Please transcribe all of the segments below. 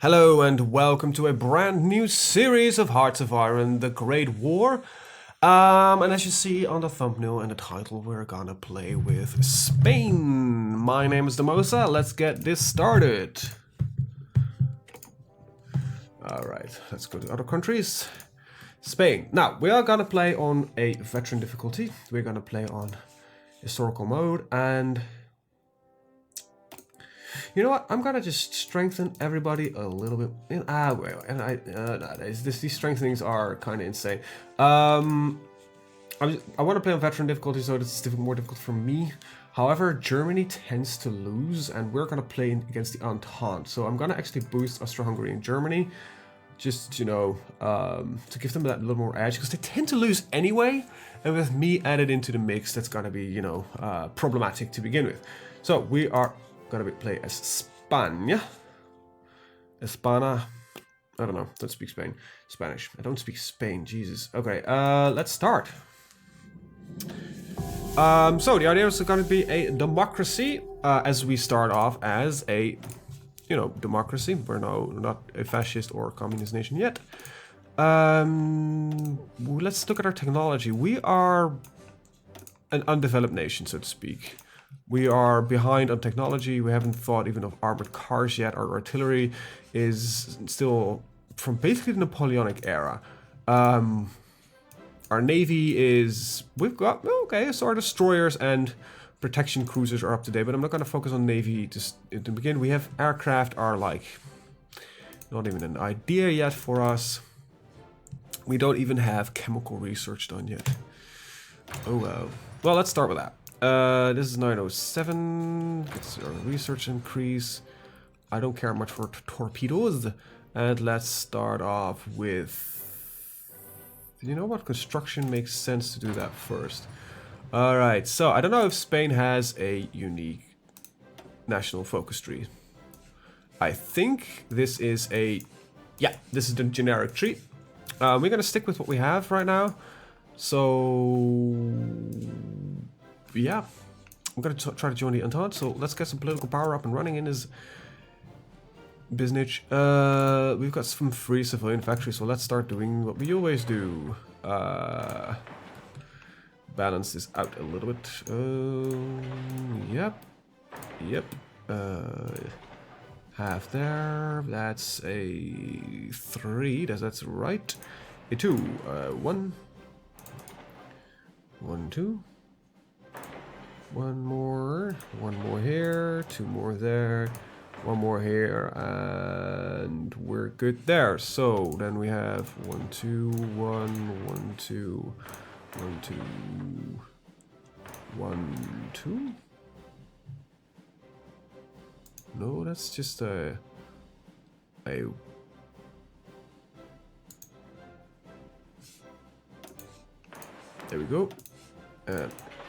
Hello and welcome to a brand new series of Hearts of Iron, The Great War. And as you see on the thumbnail and the title, we're gonna play with Spain. My name is Demosa, let's get this started. Alright, let's go to other countries. Spain. Now, we are gonna play on a veteran difficulty. We're gonna play on historical mode and... You know what? I'm gonna just strengthen everybody a little bit. These strengthenings are kind of insane. I want to play on veteran difficulty, so it's more difficult for me. However, Germany tends to lose, and we're gonna play against the Entente. So I'm gonna actually boost Austro-Hungary and Germany, just to give them that little more edge, because they tend to lose anyway. And with me added into the mix, that's gonna be problematic to begin with. So we are gonna play as España. España. I don't know. Don't speak Spanish. I don't speak Spain. Jesus. Okay. Let's start. So the idea is going to be a democracy. As we start off as a, democracy. We're not a fascist or communist nation yet. Let's look at our technology. We are an undeveloped nation, so to speak. We are behind on technology. We haven't thought even of armored cars yet. Our artillery is still from basically the Napoleonic era. Our navy is... We've got... Okay, so our destroyers and protection cruisers are up to date, but I'm not going to focus on navy to begin. We have aircraft are like... Not even an idea yet for us. We don't even have chemical research done yet. Oh well. Well, let's start with that. This is 907, gets our research increase. I don't care much for torpedoes. And let's start off with... You know what? Construction makes sense to do that first. Alright, so I don't know if Spain has a unique national focus tree. I think this is a... Yeah, this is the generic tree. We're gonna stick with what we have right now. So... Yeah, I'm gonna try to join the Entente, so let's get some political power up and running in this business. We've got some free civilian factories, so let's start doing what we always do. Balance this out a little bit. Yep. Half there. That's a 3. That's right. A 2. 1. 1, 2. One more here, 2 more there, 1 more here, and we're good there. So then we have 1, 2, 1, 1, 2, 1, 2, 1, 2. No, that's just a. There we go.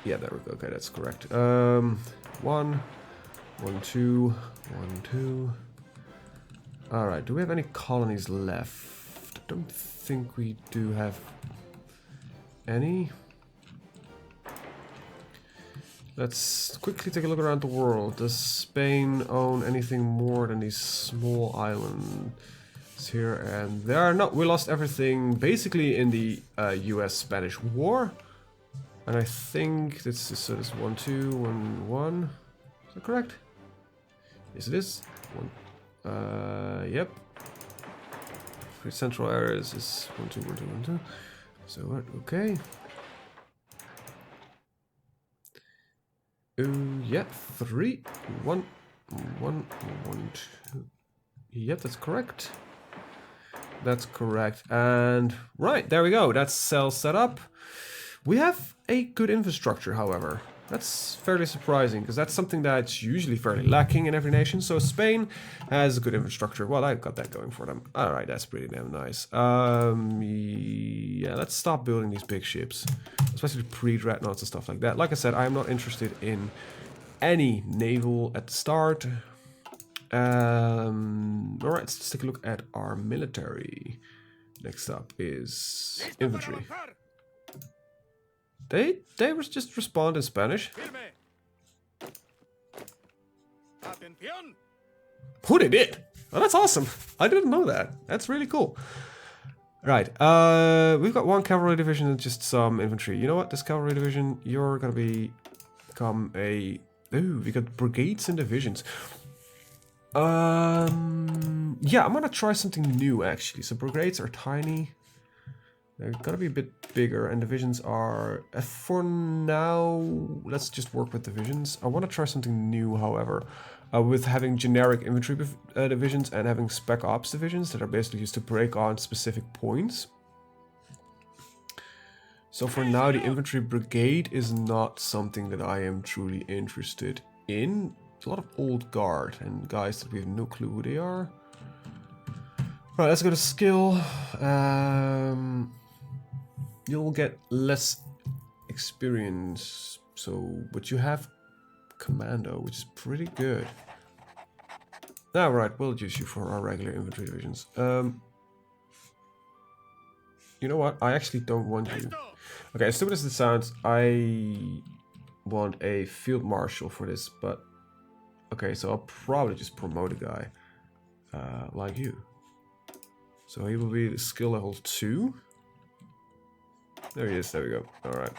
Yeah, there we go. Okay, that's correct. 1, 1, 2, 1, 2. Alright, do we have any colonies left? I don't think we do have any. Let's quickly take a look around the world. Does Spain own anything more than these small islands here and there? No, we lost everything basically in the US-Spanish War. And I think this is, so this 1, 2, 1, 1. Is that correct? Yes, it is. 1. Yep. For central areas is 1, 2, 1, 2, 1, 2. So what? Okay. Yeah, 3, 1, 1, 1, 2. Yep, that's correct. That's correct. And right, there we go. That's cell set up. We have a good infrastructure, however. That's fairly surprising, because that's something that's usually fairly lacking in every nation. So Spain has a good infrastructure. Well, I've got that going for them. Alright, that's pretty damn nice. Yeah, let's stop building these big ships. Especially pre-dreadnoughts and stuff like that. Like I said, I'm not interested in any naval at the start. Alright, let's take a look at our military. Next up is infantry. They just respond in Spanish. Who they did? Oh, that's awesome. I didn't know that. That's really cool. Right, we've got one cavalry division and just some infantry. You know what? This cavalry division, you're gonna become a... Ooh, we got brigades and divisions. Yeah, I'm gonna try something new actually. So brigades are tiny. They're gonna be a bit bigger, and divisions are... for now, let's just work with divisions. I want to try something new, however. With having generic infantry divisions and having spec ops divisions that are basically used to break on specific points. So for now, the infantry brigade is not something that I am truly interested in. It's a lot of old guard and guys that we have no clue who they are. Right, let's go to skill. You'll get less experience, but you have commando, which is pretty good. Right, we'll use you for our regular infantry divisions. You know what? I actually don't want you. Okay, as stupid as it sounds, I want a field marshal for this, but okay, so I'll probably just promote a guy like you. So he will be the skill level 2. There he is. There we go. All right.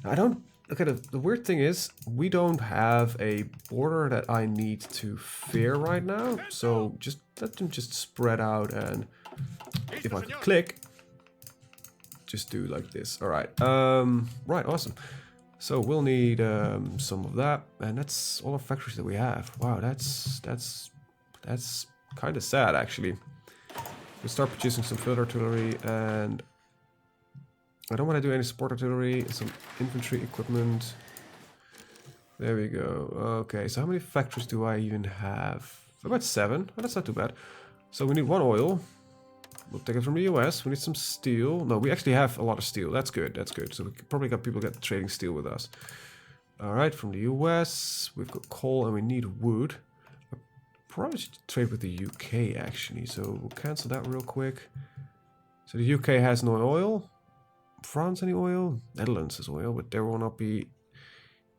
I don't. Okay, the weird thing is we don't have a border that I need to fear right now. So just let them just spread out, and if I could click, just do like this. All right. Right. Awesome. So we'll need some of that, and that's all the factories that we have. Wow, that's kind of sad actually. We'll start producing some field artillery, and I don't want to do any support artillery, some infantry equipment. There we go. Okay, so how many factories do I even have? About 7. Oh, that's not too bad. So we need 1 oil. We'll take it from the US. We need some steel. No, we actually have a lot of steel. That's good. That's good. So we probably got people trading steel with us. All right, from the US, we've got coal and we need wood. I probably should trade with the UK actually. So we'll cancel that real quick. So the UK has no oil. France any oil? Netherlands has oil, but they will not be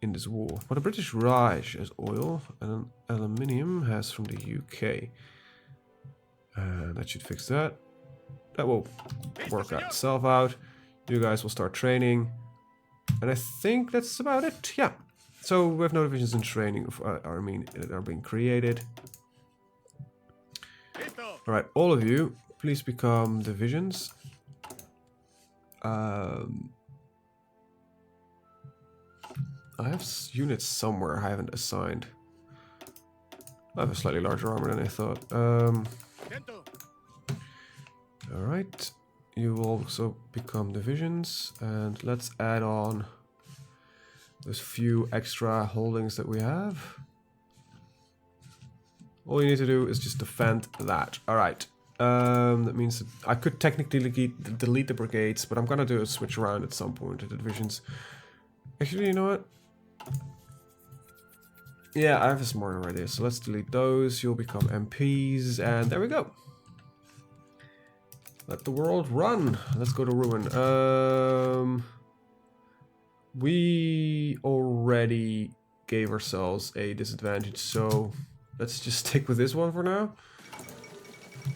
in this war. But the British Raj has oil, and aluminium has from the UK. That should fix that. That will work itself out. You guys will start training, and I think that's about it. Yeah. So we have no divisions in training. That are being created. All right, all of you, please become divisions. I have units somewhere I haven't assigned. I have a slightly larger armor than I thought. Alright, you will also become divisions, and let's add on those few extra holdings that we have. All you need to do is just defend that. Alright. That means that I could technically delete the brigades, but I'm gonna do a switch around at some point to the divisions. Actually, you know what? Yeah, I have a smarter idea. So let's delete those. You'll become MPs, and there we go. Let the world run. Let's go to ruin. We already gave ourselves a disadvantage, so let's just stick with this one for now.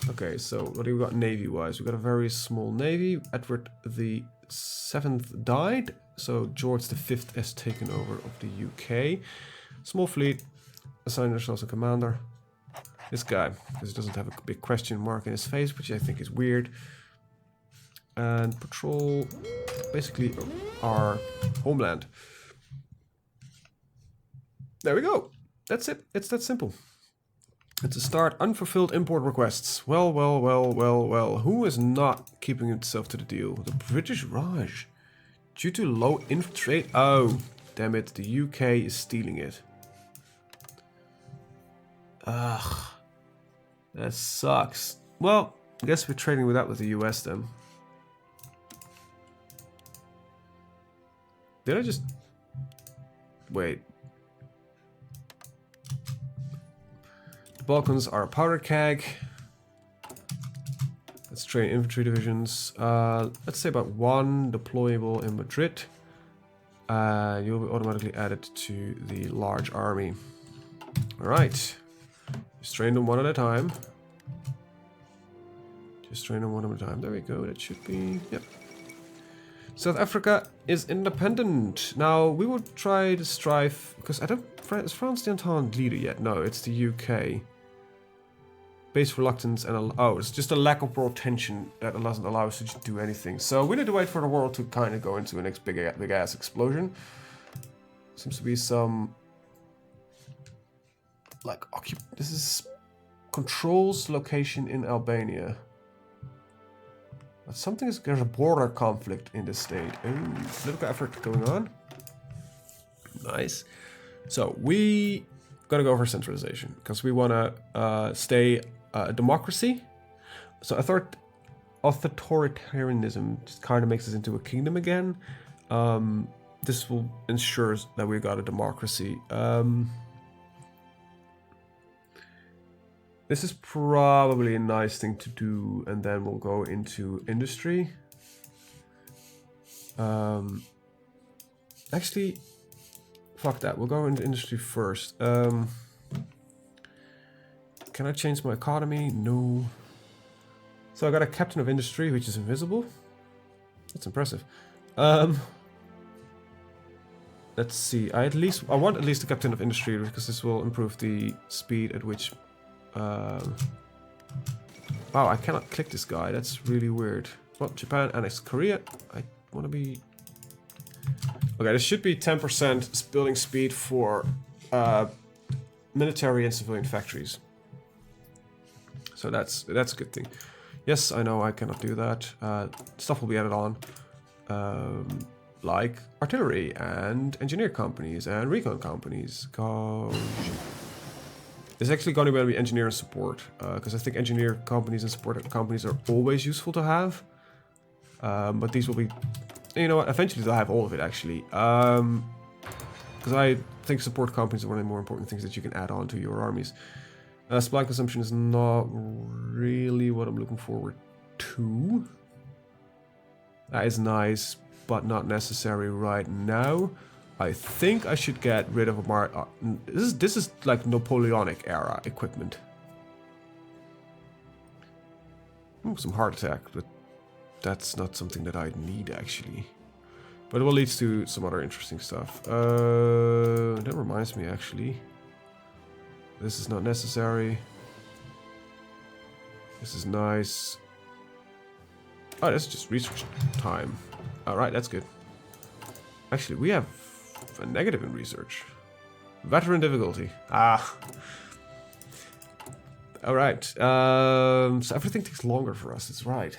Okay, so what do we got navy-wise? We got a very small navy. Edward the 7th died, so George the 5th has taken over of the UK. Small fleet, assigned ourselves a commander. This guy, because he doesn't have a big question mark in his face, which I think is weird. And patrol, basically our homeland. There we go. That's it. It's that simple. It's a start. Unfulfilled import requests. Well. Who is not keeping itself to the deal? The British Raj. Due to low trade. Oh, damn it. The UK is stealing it. Ugh. That sucks. Well, I guess we're trading with the US then. Did I just... Wait. The Balkans are a powder keg. Let's train infantry divisions. Let's say about 1 deployable in Madrid. You'll be automatically added to the large army. Alright. Just train them one at a time. Just train them one at a time. There we go. That should be... Yep. South Africa is independent. Now, we would try to strive... Because I don't... Is France the entente leader yet? No, it's the UK. Base reluctance and... Oh, it's just a lack of world tension that doesn't allow us to just do anything. So we need to wait for the world to kind of go into a next big-ass explosion. Seems to be some... Like, this is... Controls location in Albania. But something is... There's a border conflict in this state. Ooh, political effort going on. Nice. So, we gonna go for centralization. Because we want to stay a democracy. So, authoritarianism just kind of makes us into a kingdom again. This will ensure that we got a democracy. This is probably a nice thing to do, and then we'll go into industry. Actually, fuck that. We'll go into industry first. Can I change my economy? No. So I got a captain of industry, which is invisible. That's impressive. Let's see. I want at least a captain of industry because this will improve the speed at which. Wow, I cannot click this guy. That's really weird. Well, Japan annexed Korea. I want to be... Okay, this should be 10% building speed for military and civilian factories. So that's a good thing. Yes, I know I cannot do that. Stuff will be added on. Like artillery and engineer companies and recon companies. It's actually going to be engineer and support, because I think engineer companies and support companies are always useful to have. But these will be, you know what, eventually they'll have all of it actually. Because I think support companies are one of the more important things that you can add on to your armies. Supply consumption is not really what I'm looking forward to. That is nice, but not necessary right now. I think I should get rid of a this is like Napoleonic era equipment. Ooh, some heart attack, but that's not something that I need actually. But it will lead to some other interesting stuff. That reminds me actually. This is not necessary. This is nice. Oh, that's just research time. Alright, that's good. Actually, we have a negative in research. Veteran difficulty. Ah. Alright. So everything takes longer for us, that's right.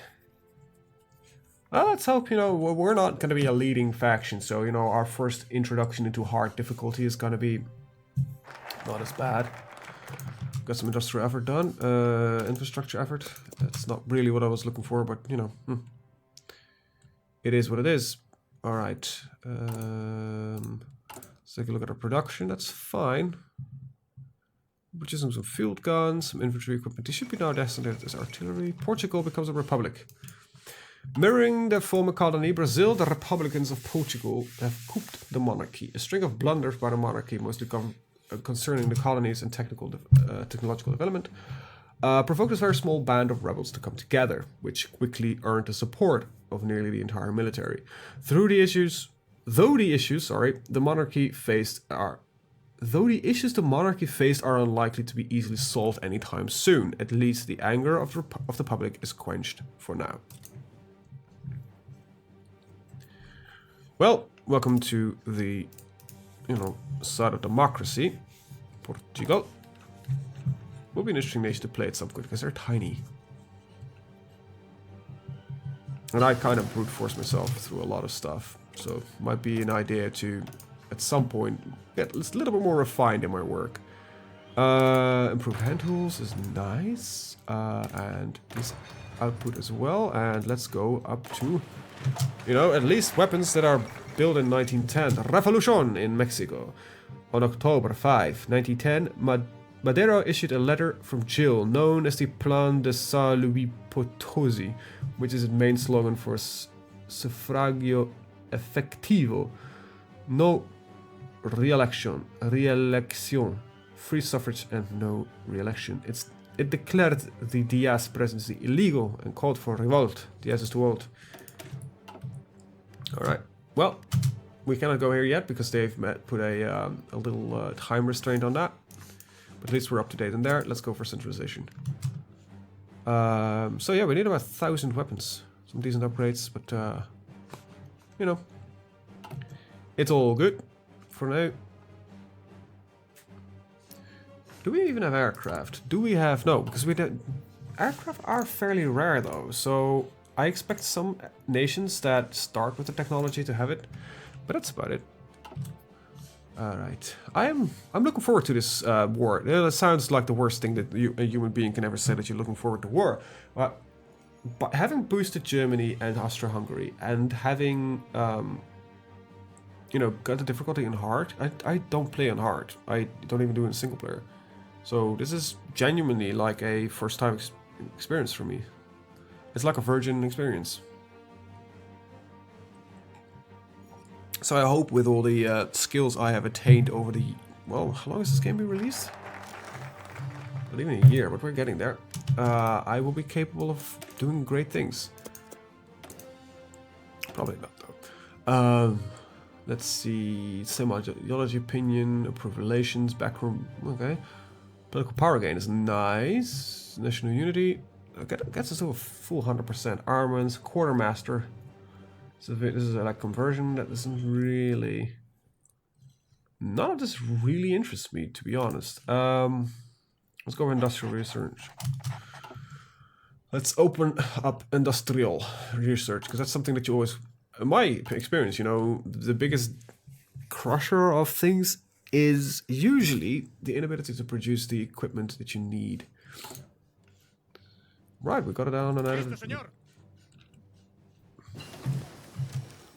Well, let's hope, you know, we're not going to be a leading faction. So, you know, our first introduction into hard difficulty is going to be not as bad. Got some industrial effort done. Infrastructure effort. That's not really what I was looking for, but, you know. It is what it is. Alright. Let's take a look at our production. That's fine. Producing some field guns, some infantry equipment. These should be now designated as artillery. Portugal becomes a republic. Mirroring the former colony, Brazil, the Republicans of Portugal have couped the monarchy. A string of blunders by the monarchy, mostly concerning the colonies and technological development, provoked this very small band of rebels to come together, which quickly earned the support of nearly the entire military. Though the issues the monarchy faced are unlikely to be easily solved anytime soon, at least the anger of the public is quenched for now. Well, welcome to the, you know, side of democracy. Portugal will be an interesting nation to play at some point because they're tiny. And I kind of brute force myself through a lot of stuff. So it might be an idea to, at some point, get a little bit more refined in my work. Improved hand tools is nice. And this output as well. And let's go up to, you know, at least weapons that are built in 1910. Revolution in Mexico. On October 5, 1910, Madero issued a letter from jail known as the Plan de San Luis Potosi, which is its main slogan for sufragio efectivo, no reelección, free suffrage and no re-election. It declared the Diaz presidency illegal and called for revolt. Diaz is too old. Alright, well, we cannot go here yet because they've put a little time restraint on that. But at least we're up to date in there. Let's go for centralization. So yeah, we need about 1,000 weapons. Some decent upgrades, but you know, it's all good for now. Do we even have aircraft? Do we have... No, because we don't... Aircraft are fairly rare though, so I expect some nations that start with the technology to have it, but that's about it. Alright, I'm looking forward to this war. It sounds like the worst thing that a human being can ever say, that you're looking forward to war. But having boosted Germany and Austria-Hungary and having, you know, got the difficulty in hard, I don't play on hard. I don't even do it in single player. So this is genuinely like a first time experience for me. It's like a virgin experience. So I hope with all the skills I have attained over the... Well, how long has this game been released? Not even a year, but we're getting there. I will be capable of doing great things. Probably not though. Let's see... Semi-ideology, opinion, approve relations, backroom... Okay. Political power gain is nice. National unity gets us to a full 100%. Armaments, quartermaster. So this is like conversion that doesn't really... None of this really interests me, to be honest. Let's go with industrial research. Let's open up industrial research, because that's something that you always... In my experience, you know, the biggest crusher of things is usually the inability to produce the equipment that you need. Right, we got it down and out of it.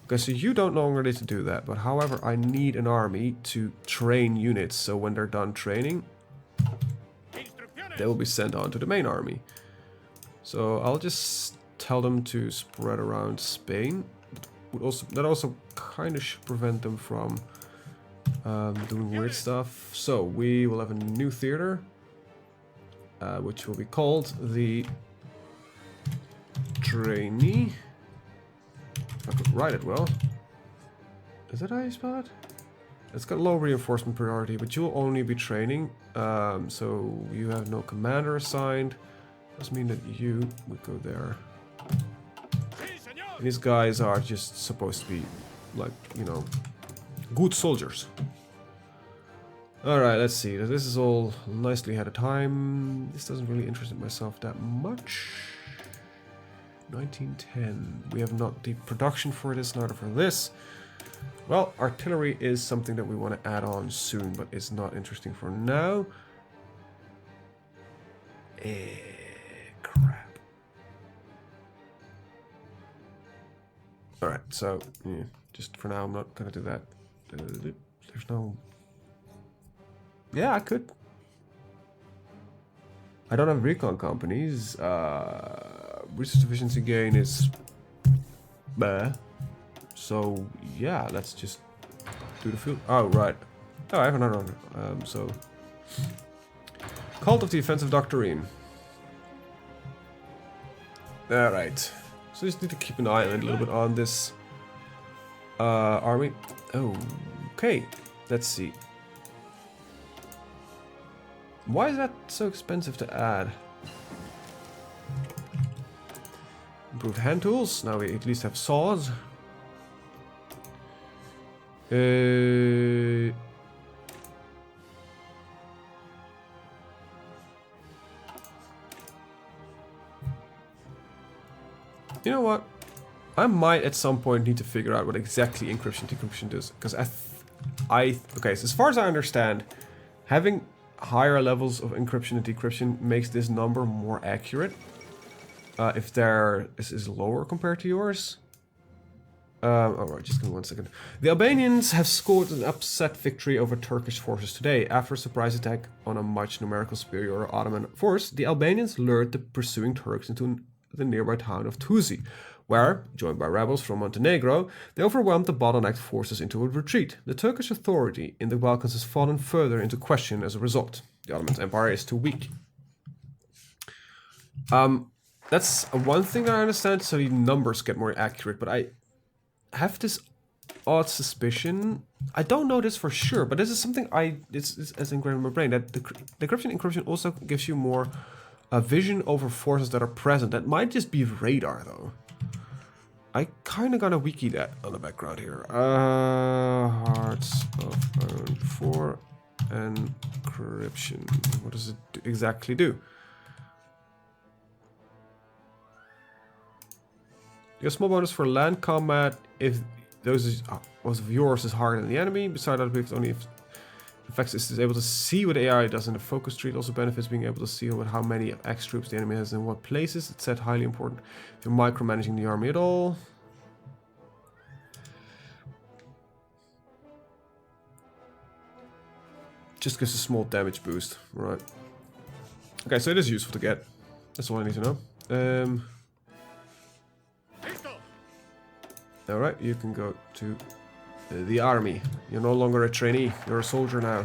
Okay, so you don't longer need to do that, but however, I need an army to train units, so when they're done training, they will be sent on to the main army. So I'll just tell them to spread around Spain. That also kind of should prevent them from doing weird stuff. So we will have a new theater, which will be called the Trainee. If I could write it well. Is that how you spell it? It's got low reinforcement priority, but you'll only be training. So you have no commander assigned. Does mean that you would go there. And these guys are just supposed to be, like, you know, good soldiers. Alright, let's see. This is all nicely ahead of time. This doesn't really interest myself that much. 1910. We have not the production for this, neither for this. Well, artillery is something that we want to add on soon, but it's not interesting for now. Crap. Alright, so, yeah, just for now, I'm not going to do that. There's no... Yeah, I could. I don't have recon companies. Resource efficiency gain is... So, yeah, let's just do the field. Oh, right. Oh, I have another one. So... Cult of the Offensive Doctrine. Alright. So just need to keep an eye a little bit on this army. Oh, okay. Let's see. Why is that so expensive to add? Improved hand tools. Now we at least have saws. You know what? I might at some point need to figure out what exactly encryption decryption does, because okay, so as far as I understand, having higher levels of encryption and decryption makes this number more accurate. If there is lower compared to yours. Alright, just give me 1 second. The Albanians have scored an upset victory over Turkish forces today. After a surprise attack on a much numerical superior Ottoman force, the Albanians lured the pursuing Turks into the nearby town of Tuzi, where, joined by rebels from Montenegro, they overwhelmed the bottlenecked forces into a retreat. The Turkish authority in the Balkans has fallen further into question as a result. The Ottoman Empire is too weak. That's one thing I understand, so the numbers get more accurate, but I have this odd suspicion. I don't know this for sure, but this is something it's ingrained in my brain, that the decryption encryption also gives you more vision over forces that are present. That might just be radar, though. I kind of gotta wiki that on the background here. Hearts of HoI4 encryption. What does it exactly do? You get a small bonus for land combat if those of yours is harder than the enemy. Besides that, it only affects is able to see what AI does in the focus tree. It also benefits being able to see with how many X troops the enemy has in what places. It's said highly important if you're micromanaging the army at all. Just gives a small damage boost, right? Okay, so it is useful to get. That's all I need to know. Alright, you can go to the army. You're no longer a trainee, you're a soldier now.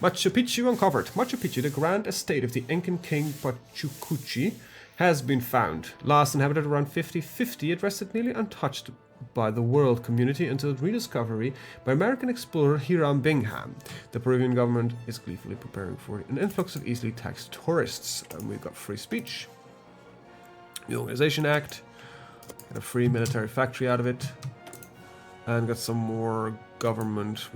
Machu Picchu uncovered. Machu Picchu, the grand estate of the Incan king Pachacuti, has been found. Last inhabited around 5050, it rested nearly untouched by the world community until rediscovery by American explorer Hiram Bingham. The Peruvian government is gleefully preparing for an influx of easily taxed tourists. And we've got free speech. The Organization Act. Got a free military factory out of it. And got some more government.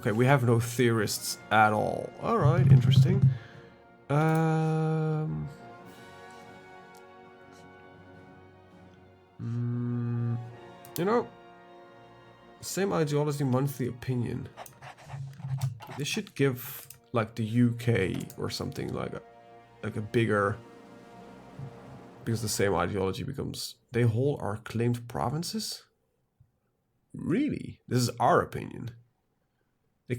We have no theorists at all. Alright, interesting. You know, same ideology, monthly opinion. This should give like the UK or something like a bigger, because the same ideology becomes they hold our claimed provinces. Really, this is our opinion. They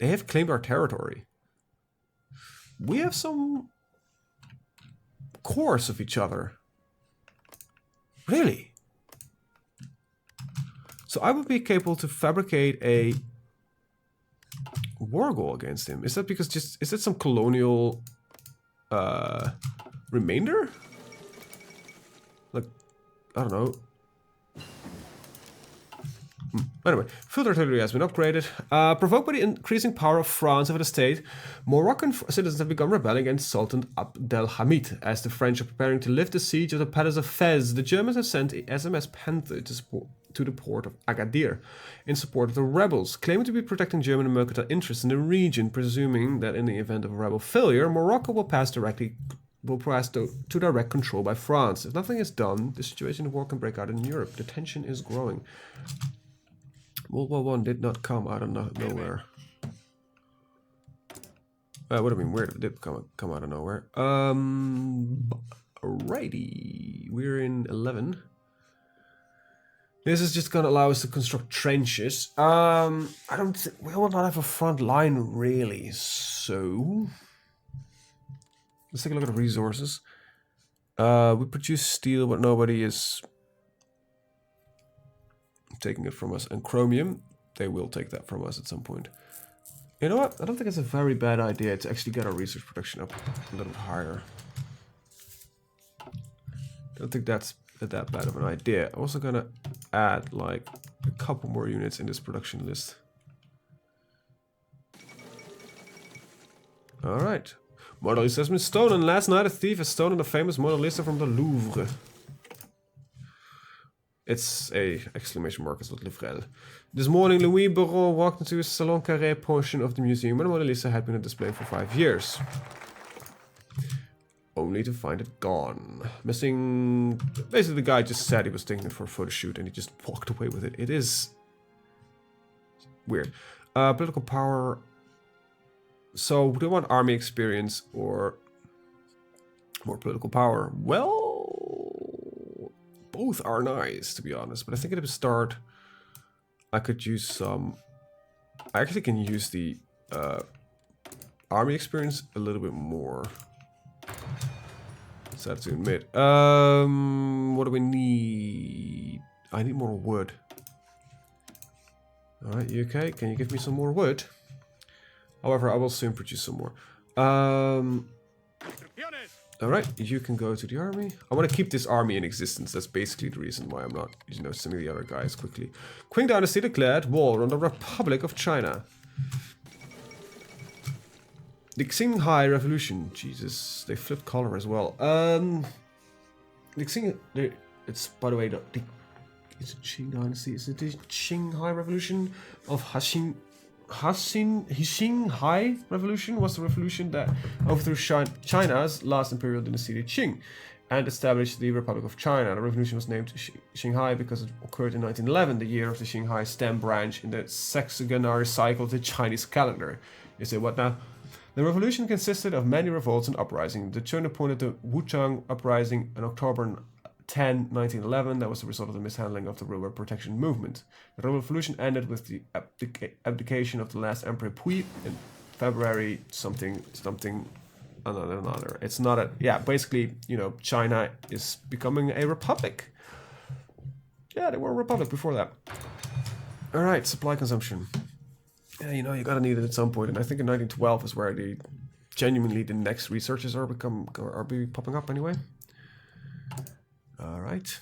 have claimed our territory. We have some cores of each other. Really? So I would be capable to fabricate a war goal against him. Is that because is it some colonial remainder? Like, I don't know. Anyway, field artillery has been upgraded. Provoked by the increasing power of France over the state, Moroccan citizens have begun rebelling against Sultan Abdelhamid. As the French are preparing to lift the siege of the palace of Fez, the Germans have sent a SMS Panther to the port of Agadir in support of the rebels, claiming to be protecting German and Mercantile interests in the region, presuming that in the event of a rebel failure, Morocco will pass to direct control by France. If nothing is done, the situation of war can break out in Europe. The tension is growing. World War I did not come out of nowhere. Would have been weird if it did come out of nowhere. Alrighty, we're in 11. This is just gonna allow us to construct trenches. We will not have a front line really, so let's take a look at the resources. We produce steel, but nobody is taking it from us. And chromium, they will take that from us at some point. You know what? I don't think it's a very bad idea to actually get our research production up a little higher. I don't think that's that bad of an idea. I'm also gonna add like a couple more units in this production list. Alright. Mona Lisa has been stolen. Last night a thief has stolen the famous Mona Lisa from the Louvre. It's a exclamation mark, it's not Livrel. This morning, Louis Baron walked into his Salon Carré portion of the museum where the Mona Lisa had been on display for 5 years. Only to find it gone. Missing... Basically, the guy just said he was taking it for a photo shoot and he just walked away with it. It is... weird. Political power... So, do you want army experience or more political power? Well... both are nice, to be honest, but I think at the start I could use some... I actually can use the army experience a little bit more. Sad to admit. What do we need? I need more wood. Alright, you okay? Can you give me some more wood? However, I will soon produce some more. Alright, you can go to the army. I want to keep this army in existence. That's basically the reason why I'm not, you know, sending the other guys quickly. Qing Dynasty declared war on the Republic of China. The Qinghai Revolution. Jesus, they flipped color as well. The Qing... It's, by the way, is it Qing Dynasty? Is it the Qinghai Revolution of Qinghai Revolution was the revolution that overthrew China's last imperial dynasty, the Qing, and established the Republic of China. The revolution was named Qinghai because it occurred in 1911, the year of the Qinghai stem branch in the sexagenary cycle of the Chinese calendar. You say, what now? The revolution consisted of many revolts and uprisings. The turning point of the Wuchang uprising in October 10, 1911, that was the result of the mishandling of the rural protection movement. The revolution ended with the abdication of the last Emperor Pui in February something, another. It's not a... Yeah, basically, you know, China is becoming a republic. Yeah, they were a republic before that. Alright, supply consumption. Yeah, you know, you gotta need it at some point, and I think in 1912 is where genuinely the next researches are popping up anyway. Alright.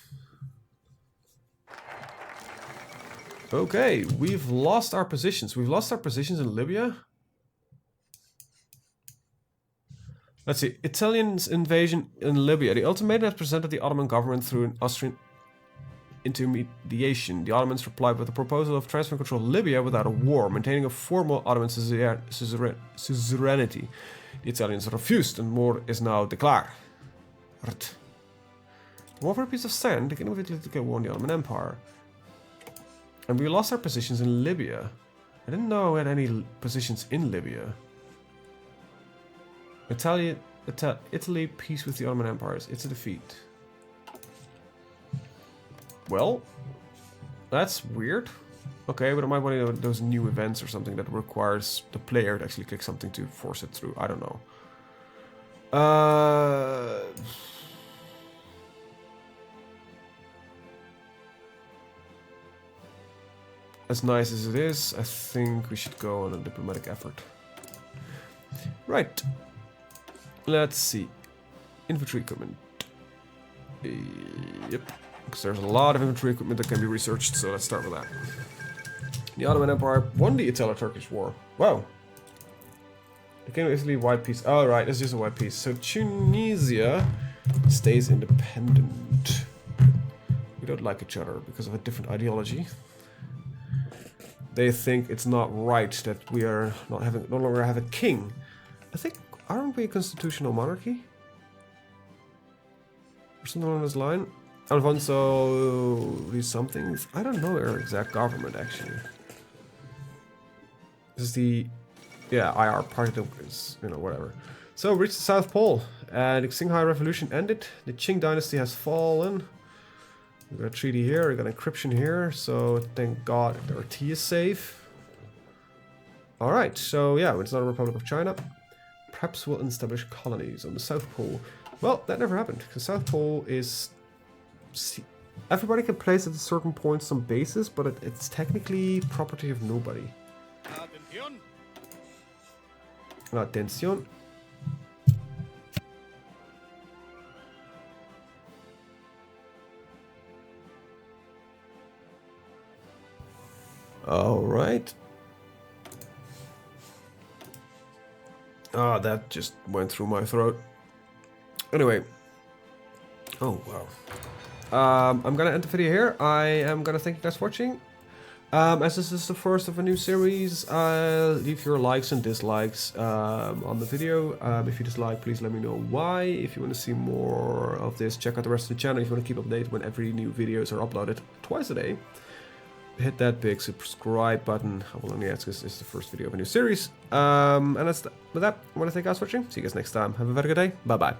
Okay, we've lost our positions. We've lost our positions in Libya. Let's see. Italians' invasion in Libya. The ultimatum has presented the Ottoman government through an Austrian intermediation. The Ottomans replied with a proposal of transferring control of Libya without a war, maintaining a formal Ottoman suzerainty. The Italians refused, and war is now declared. War for a piece of sand, they can immediately war on the Ottoman Empire. And we lost our positions in Libya. I didn't know we had any positions in Libya. Italy, peace with the Ottoman Empires. It's a defeat. Well, that's weird. Okay, but it might be one of those new events or something that requires the player to actually click something to force it through. I don't know. As nice as it is, I think we should go on a diplomatic effort. Right. Let's see. Infantry equipment. Yep. Because there's a lot of infantry equipment that can be researched, so let's start with that. The Ottoman Empire won the Italo-Turkish War. Wow. The Kingdom of Italy, white peace. Oh, right, it's just a white peace. So Tunisia stays independent. We don't like each other because of a different ideology. They think it's not right that we are no longer have a king. I think, aren't we a constitutional monarchy? Or something along this line? Alfonso something? I don't know their exact government actually. This is the IR part of is, you know, whatever. So reached the South Pole and the Qinghai Revolution ended. The Qing dynasty has fallen. We got a treaty here, we got encryption here, so thank God our tea is safe. Alright, so yeah, it's not a Republic of China. Perhaps we'll establish colonies on the South Pole. Well, that never happened, because South Pole is... everybody can place at a certain point some bases, but it's technically property of nobody. Attention. Alright. Ah, that just went through my throat. Anyway. Oh, wow. I'm gonna end the video here. I am gonna thank you guys for watching. As this is the first of a new series, leave your likes and dislikes on the video. If you dislike, please let me know why. If you want to see more of this, check out the rest of the channel. If you want to keep updated when every new videos are uploaded twice a day, hit that big subscribe button. I will only ask this is the first video of a new series. And with that, I want to thank you guys for watching. See you guys next time. Have a very good day. Bye bye.